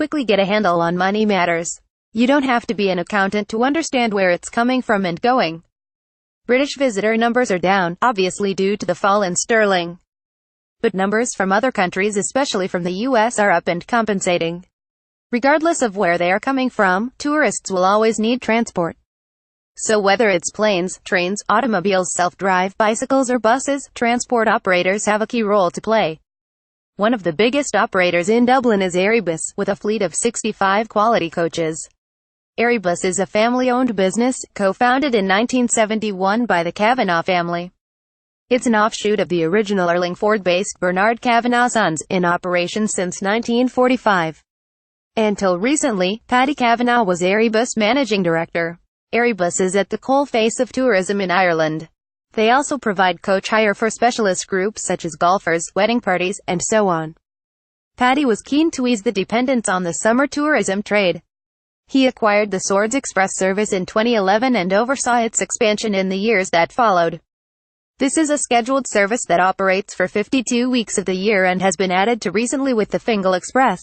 quickly get a handle on money matters. You don't have to be an accountant to understand where it's coming from and going. British visitor numbers are down, obviously due to the fall in sterling. But numbers from other countries, especially from the US, are up and compensating. Regardless of where they are coming from, tourists will always need transport. So whether it's planes, trains, automobiles, self-drive, bicycles or buses, transport operators have a key role to play. One of the biggest operators in Dublin is Airbus, with a fleet of 65 quality coaches. Airbus is a family-owned business, co-founded in 1971 by the Kavanagh family. It's an offshoot of the original Urlingford-based Bernard Kavanagh Sons, in operation since 1945. Until recently, Paddy Kavanagh was Airbus managing director. Airbus is at the coalface of tourism in Ireland. They also provide coach hire for specialist groups such as golfers, wedding parties, and so on. Paddy was keen to ease the dependence on the summer tourism trade. He acquired the Swords Express service in 2011 and oversaw its expansion in the years that followed. This is a scheduled service that operates for 52 weeks of the year and has been added to recently with the Fingal Express.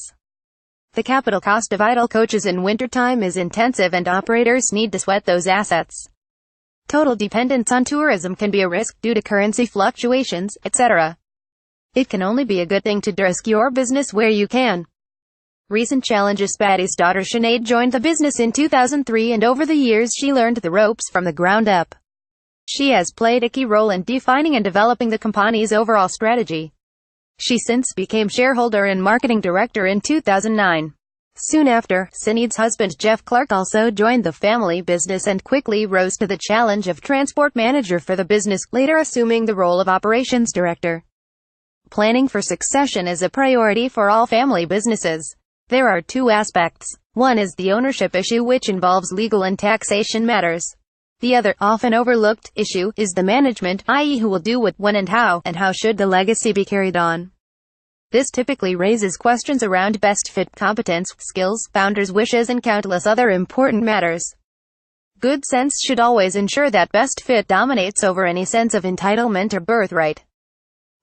The capital cost of idle coaches in wintertime is intensive and operators need to sweat those assets. Total dependence on tourism can be a risk due to currency fluctuations, etc. It can only be a good thing to risk your business where you can. Recent challenges. Paddy's daughter Sinead joined the business in 2003 and over the years she learned the ropes from the ground up. She has played a key role in defining and developing the company's overall strategy. She since became shareholder and marketing director in 2009. Soon after, Sinead's husband Jeff Clark also joined the family business and quickly rose to the challenge of transport manager for the business, later assuming the role of operations director. Planning for succession is a priority for all family businesses. There are two aspects. One is the ownership issue, which involves legal and taxation matters. The other, often overlooked, issue is the management, i.e. who will do what, when and how should the legacy be carried on. This typically raises questions around best fit, competence, skills, founders' wishes and countless other important matters. Good sense should always ensure that best fit dominates over any sense of entitlement or birthright.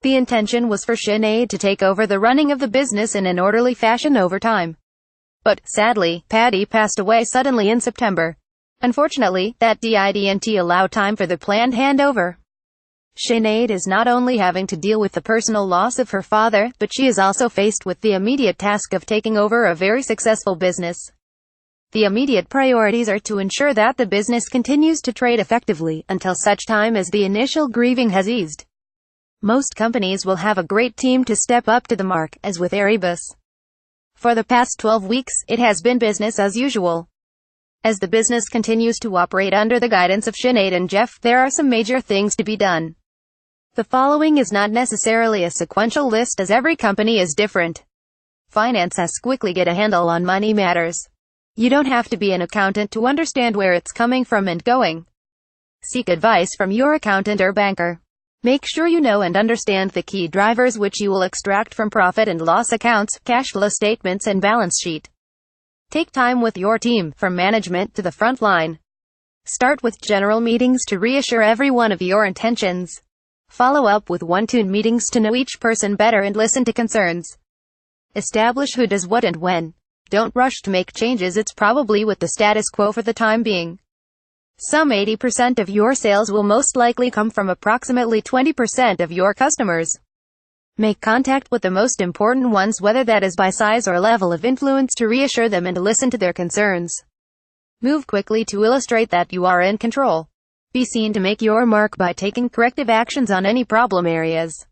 The intention was for Sinead to take over the running of the business in an orderly fashion over time. But, sadly, Paddy passed away suddenly in September. Unfortunately, that didn't allow time for the planned handover. Sinead is not only having to deal with the personal loss of her father, but she is also faced with the immediate task of taking over a very successful business. The immediate priorities are to ensure that the business continues to trade effectively, until such time as the initial grieving has eased. Most companies will have a great team to step up to the mark, as with Airbus. For the past 12 weeks, it has been business as usual. As the business continues to operate under the guidance of Sinead and Jeff, there are some major things to be done. The following is not necessarily a sequential list, as every company is different. Finance has quickly get a handle on money matters. You don't have to be an accountant to understand where it's coming from and going. Seek advice from your accountant or banker. Make sure you know and understand the key drivers which you will extract from profit and loss accounts, cash flow statements and balance sheet. Take time with your team, from management to the front line. Start with general meetings to reassure everyone of your intentions. Follow up with one-to-one meetings to know each person better and listen to concerns. Establish who does what and when. Don't rush to make changes, it's probably with the status quo for the time being. Some 80% of your sales will most likely come from approximately 20% of your customers. Make contact with the most important ones, whether that is by size or level of influence, to reassure them and listen to their concerns. Move quickly to illustrate that you are in control. Be seen to make your mark by taking corrective actions on any problem areas.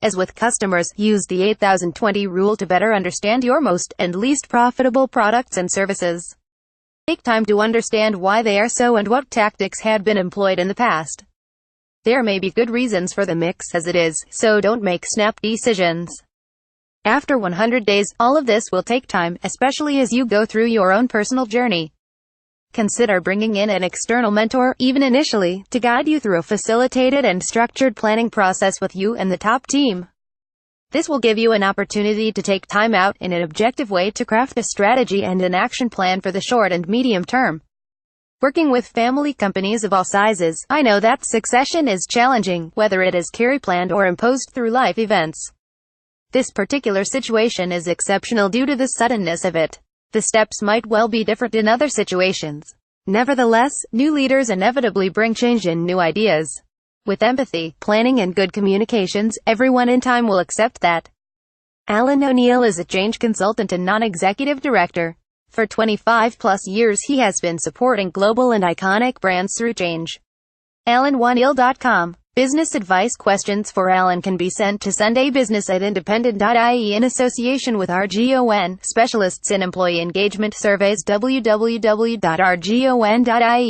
As with customers, use the 8020 rule to better understand your most and least profitable products and services. Take time to understand why they are so and what tactics had been employed in the past. There may be good reasons for the mix as it is, so don't make snap decisions. After 100 days, all of this will take time, especially as you go through your own personal journey. Consider bringing in an external mentor, even initially, to guide you through a facilitated and structured planning process with you and the top team. This will give you an opportunity to take time out in an objective way to craft a strategy and an action plan for the short and medium term. Working with family companies of all sizes, I know that succession is challenging, whether it is carry planned or imposed through life events. This particular situation is exceptional due to the suddenness of it. The steps might well be different in other situations. Nevertheless, new leaders inevitably bring change and new ideas. With empathy, planning and good communications, everyone in time will accept that. Alan O'Neill is a change consultant and non-executive director. For 25-plus years he has been supporting global and iconic brands through change. AlanO'Neill.com. Business advice questions for Alan can be sent to sundaybusiness@independent.ie in association with RGON, specialists in employee engagement surveys. www.rgon.ie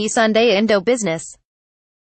Sunday Indo Business.